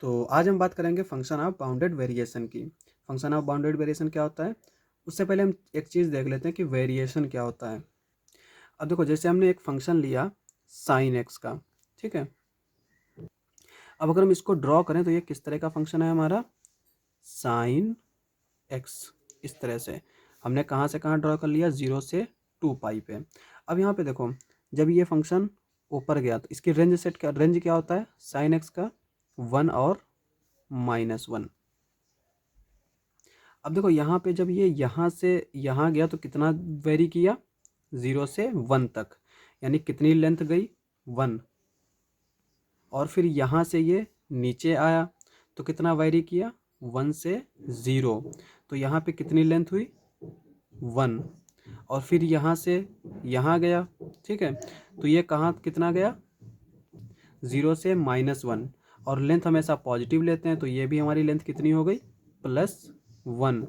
तो आज हम बात करेंगे फंक्शन ऑफ बाउंडेड वेरिएशन की। फंक्शन ऑफ बाउंडेड वेरिएशन क्या होता है, उससे पहले हम एक चीज़ देख लेते हैं कि वेरिएशन क्या होता है। अब देखो, जैसे हमने एक फंक्शन लिया साइन एक्स का, ठीक है। अब अगर हम इसको ड्रॉ करें तो ये किस तरह का फंक्शन है हमारा, साइन एक्स। इस तरह से हमने कहाँ से कहाँ ड्रॉ कर लिया, 0 से 2 पाई पे। अब यहाँ पे देखो, जब ये फंक्शन ऊपर गया तो इसकी रेंज क्या होता है साइन एक्स का, 1 और -1। अब देखो यहाँ पे जब ये यहाँ से यहाँ गया तो कितना वेरी किया, 0 से 1 तक, यानी कितनी लेंथ गई, 1। और फिर यहाँ से ये नीचे आया तो कितना वेरी किया, 1 से 0। तो यहाँ पे कितनी लेंथ हुई, 1। और फिर यहाँ से यहाँ गया, ठीक है। तो ये कहाँ कितना गया, 0 से -1। और लेंथ हमेशा पॉजिटिव लेते हैं तो ये भी हमारी लेंथ कितनी हो गई, +1।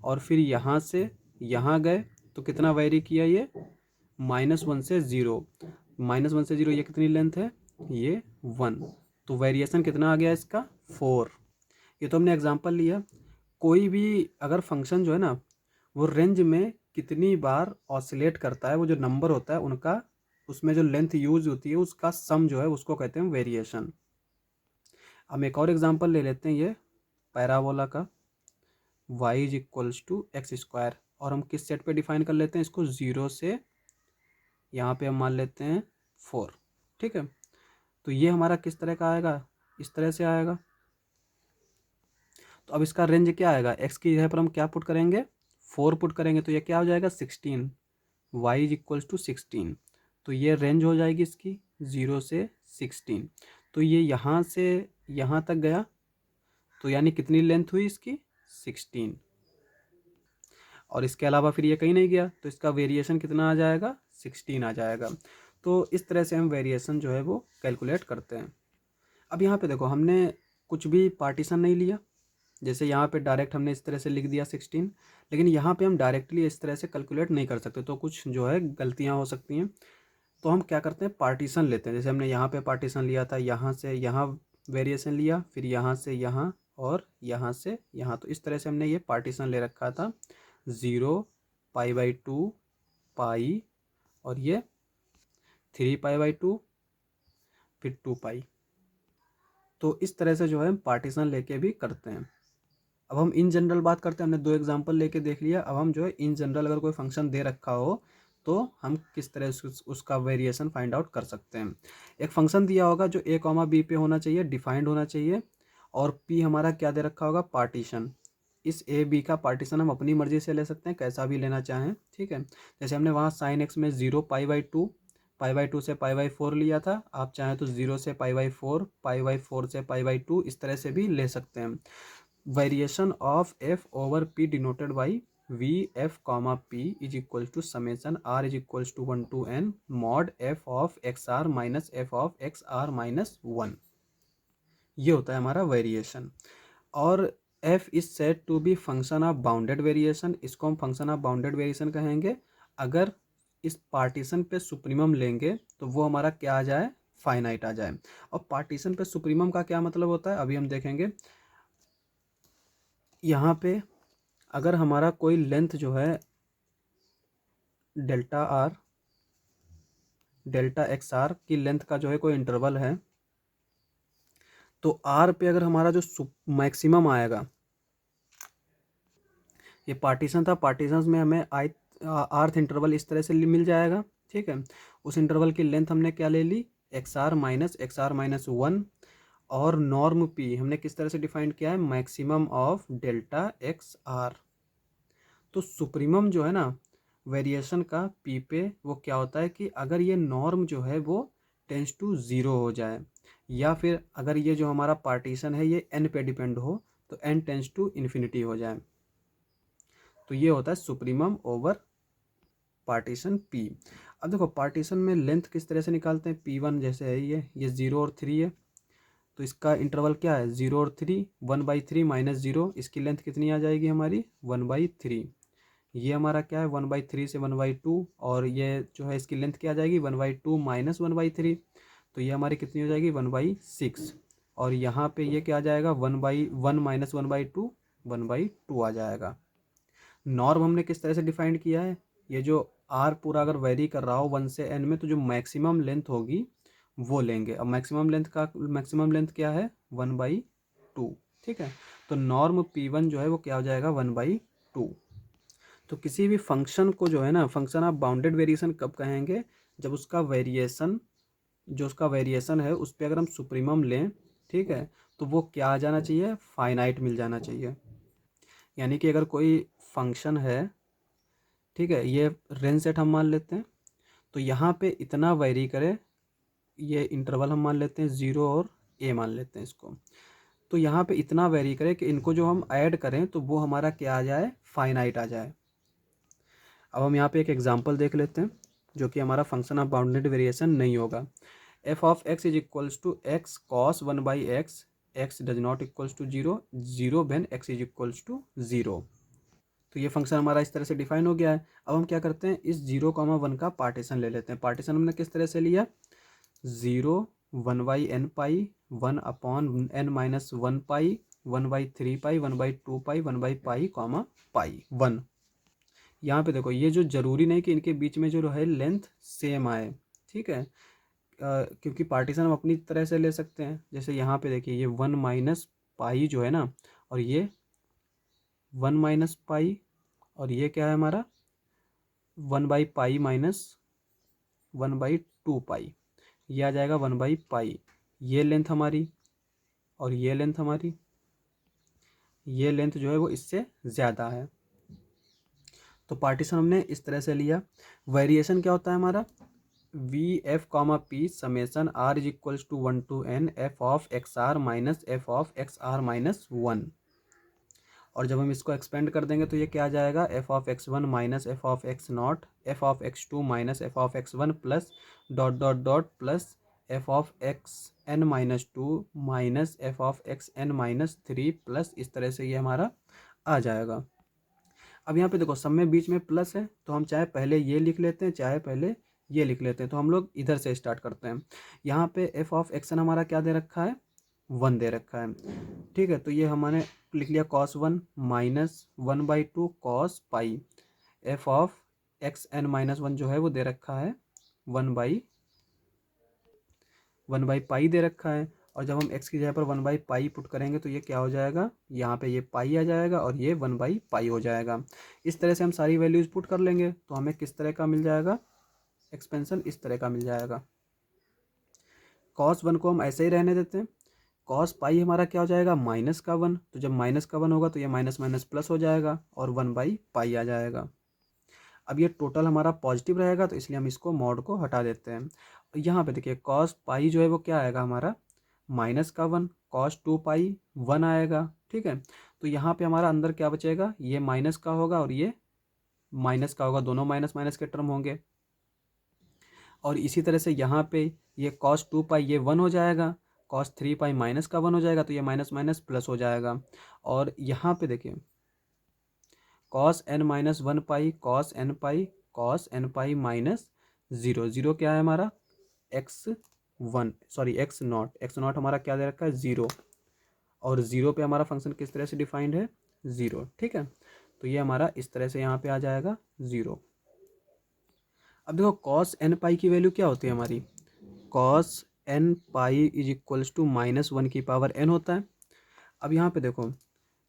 और फिर यहाँ से यहाँ गए तो कितना वेरी किया ये, -1 से 0। -1 से 0 ये कितनी लेंथ है, ये 1। तो वेरिएशन कितना आ गया इसका, 4। ये तो हमने एग्जांपल लिया। कोई भी अगर फंक्शन जो है ना, वो रेंज में कितनी बार ऑसिलेट करता है, वो जो नंबर होता है उनका, उसमें जो लेंथ यूज होती है उसका सम जो है उसको कहते हैं वेरिएशन। हम एक और एग्जांपल ले लेते हैं, ये पैराबोला का y is equals to x square. और हम किस सेट पे डिफाइन कर लेते हैं इसको, 0 से यहाँ पे हम मान लेते हैं 4, ठीक है। तो ये हमारा किस तरह का आएगा, इस तरह से आएगा। तो अब इसका रेंज क्या आएगा, x की जगह पर हम क्या पुट करेंगे, 4 पुट करेंगे तो ये क्या हो जाएगा, 16। y is equals to 16। तो ये रेंज हो जाएगी इसकी 0 से 16। तो ये यहाँ से यहाँ तक गया तो यानी कितनी लेंथ हुई इसकी, 16। और इसके अलावा फिर ये कहीं नहीं गया तो इसका वेरिएशन कितना आ जाएगा, 16 आ जाएगा। तो इस तरह से हम वेरिएशन जो है वो कैलकुलेट करते हैं। अब यहाँ पे देखो, हमने कुछ भी पार्टीशन नहीं लिया। जैसे यहाँ पे डायरेक्ट हमने इस तरह से लिख दिया 16, लेकिन यहाँ पे हम डायरेक्टली इस तरह से कैलकुलेट नहीं कर सकते, तो कुछ जो है गलतियाँ हो सकती हैं। तो हम क्या करते हैं, पार्टीशन लेते हैं। जैसे हमने यहाँ पे पार्टीशन लिया था, यहाँ से यहाँ वेरिएशन लिया, फिर यहाँ से यहाँ और यहाँ से यहाँ। तो इस तरह से हमने ये पार्टीशन ले रखा था, 0, π/2, पाई, और ये 3π/2, फिर 2π। तो इस तरह से जो है हम पार्टीशन लेके भी करते हैं। अब हम इन जनरल बात करते हैं, हमने 2 एग्जांपल लेके देख लिया। अब हम जो है इन जनरल अगर कोई फंक्शन दे रखा हो तो हम किस तरह से उसका वेरिएशन फाइंड आउट कर सकते हैं। एक फंक्शन दिया होगा जो a, b पे होना चाहिए, डिफाइंड होना चाहिए, और p हमारा क्या दे रखा होगा, पार्टीशन। इस a b का पार्टीशन हम अपनी मर्जी से ले सकते हैं, कैसा भी लेना चाहें, ठीक है। जैसे हमने वहाँ साइन एक्स में 0 π/2, π/2 से π/4 लिया था। आप चाहें तो 0 से π/4, π/4 से π/2, इस तरह से भी ले सकते हैं। Variation of f over p denoted by v f comma p is equal to summation r is equal to 1 to n mod f of x r minus f of x r minus 1। ये होता है हमारा variation. और f is said to be function of bounded variation. इसको हम function of bounded variation कहेंगे अगर इस पार्टीशन पे सुप्रीमम लेंगे तो वो हमारा क्या आ जाए, फाइनाइट आ जाए। और पार्टीशन पे सुप्रीमम का क्या मतलब होता है, अभी हम देखेंगे। यहाँ पे अगर हमारा कोई लेंथ जो है delta r, delta x r की लेंथ का जो है कोई इंटरवल है, तो आर पे अगर हमारा जो मैक्सिमम आएगा, ये पार्टीशन था, पार्टीशन में हमें आर्थ इंटरवल इस तरह से मिल जाएगा, ठीक है। उस इंटरवल की लेंथ हमने क्या ले ली, एक्स आर माइनस 1। और नॉर्म पी हमने किस तरह से डिफाइन किया है, maximum of delta x r. तो सुप्रीमम जो है ना वेरिएशन का पी पे, वो क्या होता है कि अगर ये नॉर्म जो है वो टेंस टू 0 हो जाए, या फिर अगर ये जो हमारा पार्टीशन है ये n पे डिपेंड हो तो n टेंस टू इन्फिनिटी हो जाए, तो ये होता है सुप्रीमम ओवर पार्टीशन p। अब देखो पार्टीशन में लेंथ किस तरह से निकालते हैं, p1 जैसे है ये 0 और 3 है, तो इसका इंटरवल क्या है, 0 और 3, 1/3 माइनस 0, इसकी लेंथ कितनी आ जाएगी हमारी, 1/3। ये हमारा क्या है, 1/3 से 1/2, और ये जो है इसकी लेंथ क्या आ जाएगी, 1/2 माइनस 1/3, तो ये हमारी कितनी हो जाएगी, 1/6। और यहाँ पे ये क्या आ जाएगा 1/1 माइनस 1/2, 1/2 आ जाएगा। नॉर्म हमने किस तरह से डिफाइंड किया है, ये जो आर पूरा अगर वेरी कर रहा हो 1 से n में, तो जो मैक्सिमम लेंथ होगी वो लेंगे। अब मैक्सिमम लेंथ क्या है 1/2, ठीक है। तो नॉर्म P1 जो है वो क्या हो जाएगा 1/2। तो किसी भी फंक्शन को जो है ना, फंक्शन आप बाउंडेड वेरिएशन कब कहेंगे, जब उसका वेरिएशन, जो उसका वेरिएशन है उस पर अगर हम सुप्रीमम लें, ठीक है, तो वो क्या आ जाना चाहिए, फाइनाइट मिल जाना चाहिए। यानी कि अगर कोई फंक्शन है, ठीक है, ये रेंज सेट हम मान लेते हैं, तो यहाँ पे इतना वेरी करे, ये इंटरवल हम मान लेते हैं 0 और a मान लेते हैं इसको, तो यहाँ पे इतना वेरी करे कि इनको जो हम ऐड करें तो वो हमारा क्या आ जाए, फाइनाइट आ जाए। अब हम यहाँ पे एक एग्जांपल देख लेते हैं, जो कि हमारा फंक्शन ऑफ बाउंडेड वेरिएशन नहीं होगा। F of x is equals to x cos 1/x, x does not equals to 0, 0 when x is equals to 0। तो ये फंक्शन हमारा इस तरह से डिफाइन हो गया है। अब हम क्या करते हैं, इस 0,1 का पार्टीशन ले लेते हैं। पार्टीशन हमने किस तरह से लिया, 0 1/n पाई, 1/n-1 पाई, 1/3 पाई, 1/2 पाई, 1/पाई कॉमा पाई 1। यहाँ पे देखो, ये जो जरूरी नहीं कि इनके बीच में जो है लेंथ सेम आए, ठीक है, क्योंकि पार्टीशन हम अपनी तरह से ले सकते हैं। जैसे यहाँ पे देखिए, ये 1 - पाई जो है ना, और ये 1 - पाई, और ये क्या है हमारा 1/पाई माइनस 1/2 पाई, ये आ जाएगा 1/पाई। ये लेंथ हमारी और ये लेंथ हमारी, ये लेंथ जो है वो इससे ज़्यादा है। तो पार्टीशन हमने इस तरह से लिया। वेरिएशन क्या होता है हमारा, v f comma p summation r is equals to 1 to n f of x r minus f of x r minus 1। और जब हम इसको एक्सपेंड कर देंगे तो ये क्या आ जाएगा, F of x1 minus f of x not, F of x2 minus f of x1 plus dot dot dot plus F of xn-2 minus f of xn-3 plus, इस तरह से ये हमारा आ जाएगा। अब यहाँ पे देखो, सब में बीच में प्लस है, तो हम चाहे पहले ये लिख लेते हैं, चाहे पहले ये लिख लेते हैं। तो हम लोग इधर से स्टार्ट करते हैं। यहाँ पे एफ ऑफ एक्सन हमारा क्या दे रखा है, 1 दे रखा है, ठीक है। तो ये हमने लिख लिया cos 1 minus 1/2 cos pi, F of xn-1 जो है वो दे रखा है 1/पाई दे रखा है। और जब हम x की जगह पर 1/पाई पुट करेंगे तो ये क्या हो जाएगा, यहाँ पे ये पाई आ जाएगा और ये 1/पाई हो जाएगा। इस तरह से हम सारी वैल्यूज पुट कर लेंगे तो हमें किस तरह का मिल जाएगा, एक्सपेंशन इस तरह का मिल जाएगा। cos 1 को हम ऐसे ही रहने देते हैं। cos पाई हमारा क्या हो जाएगा, -1, तो जब -1 होगा तो ये माइनस माइनस प्लस हो जाएगा और 1/पाई आ जाएगा। अब ये टोटल हमारा पॉजिटिव रहेगा, तो इसलिए हम इसको मॉड को हटा देते हैं। यहाँ पे देखिए, cos पाई जो है वो क्या आएगा हमारा -1, cos 2 पाई 1 आएगा, ठीक है। तो यहाँ पे हमारा अंदर क्या बचेगा, ये माइनस का होगा और ये माइनस का होगा, दोनों माइनस माइनस के टर्म होंगे। और इसी तरह से यहाँ पे ये cos 2 पाई ये 1 हो जाएगा, cos 3 पाई माइनस का 1 हो जाएगा, तो ये माइनस माइनस प्लस हो जाएगा। और यहाँ पे देखिए, cos n-1 पाई cos n पाई cos n पाई माइनस 0, 0 क्या है हमारा x नॉट हमारा क्या दे रखा है 0, और 0 पे हमारा फंक्शन किस तरह से डिफाइंड है 0, ठीक है। तो ये हमारा इस तरह से यहाँ पे आ जाएगा 0। अब देखो, cos n पाई की वैल्यू क्या होती है हमारी, cos n pi is equals to -1 की पावर n होता है। अब यहाँ पे देखो,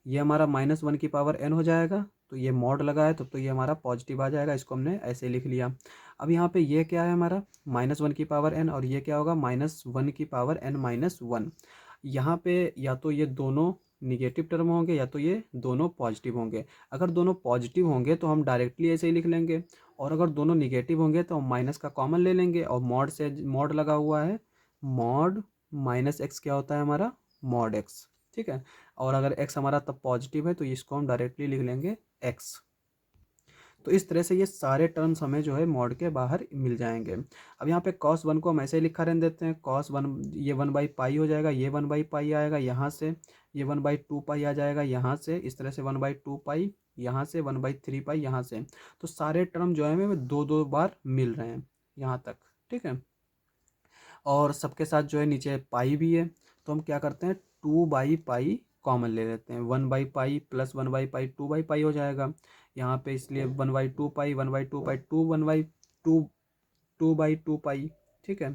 ये हमारा -1 की पावर n हो जाएगा, तो ये मॉड लगा है तो ये हमारा पॉजिटिव आ जाएगा, इसको हमने ऐसे लिख लिया। अब यहाँ पे ये क्या है हमारा -1 की पावर n, और ये क्या होगा -1 की पावर n-1। यहाँ पे या तो ये दोनों निगेटिव टर्म होंगे या तो ये दोनों पॉजिटिव होंगे। अगर दोनों पॉजिटिव होंगे तो हम डायरेक्टली ऐसे ही लिख लेंगे, और अगर दोनों निगेटिव होंगे तो हम माइनस का कॉमन ले लेंगे, और मॉड से मॉड लगा हुआ है, मॉड -x क्या होता है हमारा मॉड x, ठीक है। और अगर x हमारा तब पॉजिटिव है तो इसको हम डायरेक्टली लिख लेंगे x। तो इस तरह से ये सारे टर्म्स हमें जो है मॉड के बाहर मिल जाएंगे। अब यहाँ पे cos 1 को हम ऐसे ही लिखा रहने देते हैं, cos 1 ये 1/पाई हो जाएगा, ये 1/पाई आएगा यहाँ से, ये 1/2 पाई आ जाएगा यहाँ से, इस तरह से 1/2 पाई यहाँ से, 1/3 पाई यहाँ से। तो सारे टर्म जो है हमें 2-2 बार मिल रहे हैं यहाँ तक, ठीक है। और सबके साथ जो है नीचे पाई भी है, तो हम क्या करते हैं, 2/पाई कॉमन ले लेते हैं। 1/पाई प्लस 1/पाई 2/पाई हो जाएगा यहाँ पे, इसलिए 1/2 पाई 1/2 पाई 2/2 पाई, ठीक है।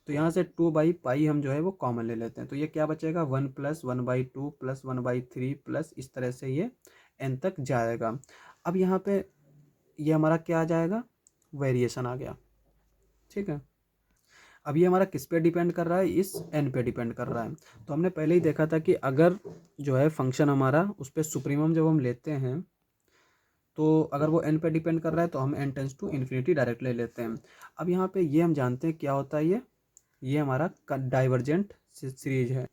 तो यहाँ से 2/पाई हम जो है वो कॉमन ले लेते हैं, तो ये क्या बचेगा, 1 प्लस 1/2 प्लस 1/3 प्लस इस तरह से ये n तक जाएगा। अब यहाँ पे ये हमारा क्या आ जाएगा, वेरिएशन आ गया, ठीक है। अब ये हमारा किस पे डिपेंड कर रहा है, इस n पे डिपेंड कर रहा है। तो हमने पहले ही देखा था कि अगर जो है फंक्शन हमारा उस पर सुप्रीमम जब हम लेते हैं, तो अगर वो n पे डिपेंड कर रहा है तो हम n tends to infinity direct ले लेते हैं। अब यहाँ पे ये हम जानते हैं क्या होता है, ये हमारा डाइवर्जेंट सीरीज है।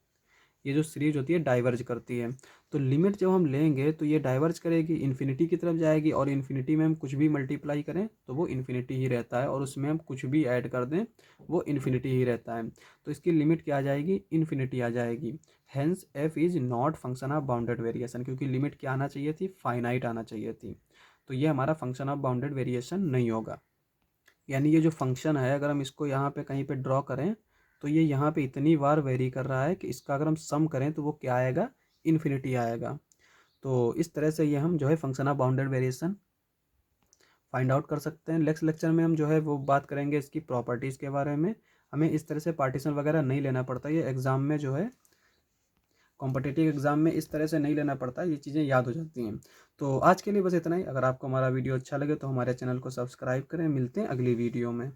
ये जो सीरीज होती है डाइवर्ज करती है, तो लिमिट जब हम लेंगे तो ये डाइवर्ज करेगी, इन्फिनिटी की तरफ जाएगी, और इन्फिनिटी में हम कुछ भी मल्टीप्लाई करें तो वो इन्फिनिटी ही रहता है, और उसमें हम कुछ भी ऐड कर दें वो इन्फिनिटी ही रहता है। तो इसकी लिमिट क्या आ जाएगी, इन्फिनिटी आ जाएगी। Hence f is not function of bounded variation, क्योंकि लिमिट क्या आना चाहिए थी, फाइनाइट आना चाहिए थी। तो ये हमारा फंक्शन ऑफ बाउंडेड वेरिएशन नहीं होगा। यानी ये जो फंक्शन है, अगर हम इसको यहाँ पे कहीं पे ड्रॉ करें तो ये यहाँ पे इतनी बार वेरी कर रहा है कि इसका अगर हम सम करें तो वो क्या आएगा, इन्फिनिटी आएगा। तो इस तरह से ये हम जो है function of bounded variation find out कर सकते हैं। नेक्स्ट लेक्चर में हम जो है वो बात करेंगे इसकी प्रॉपर्टीज़ के बारे में। हमें इस तरह से पार्टीशन वगैरह नहीं लेना पड़ता, ये एग्ज़ाम में जो है कॉम्पिटिटिव एग्जाम में इस तरह से नहीं लेना पड़ता, ये चीज़ें याद हो जाती हैं। तो आज के लिए बस इतना ही। अगर आपको हमारा वीडियो अच्छा लगे तो हमारे चैनल को सब्सक्राइब करें। मिलते हैं अगली वीडियो में।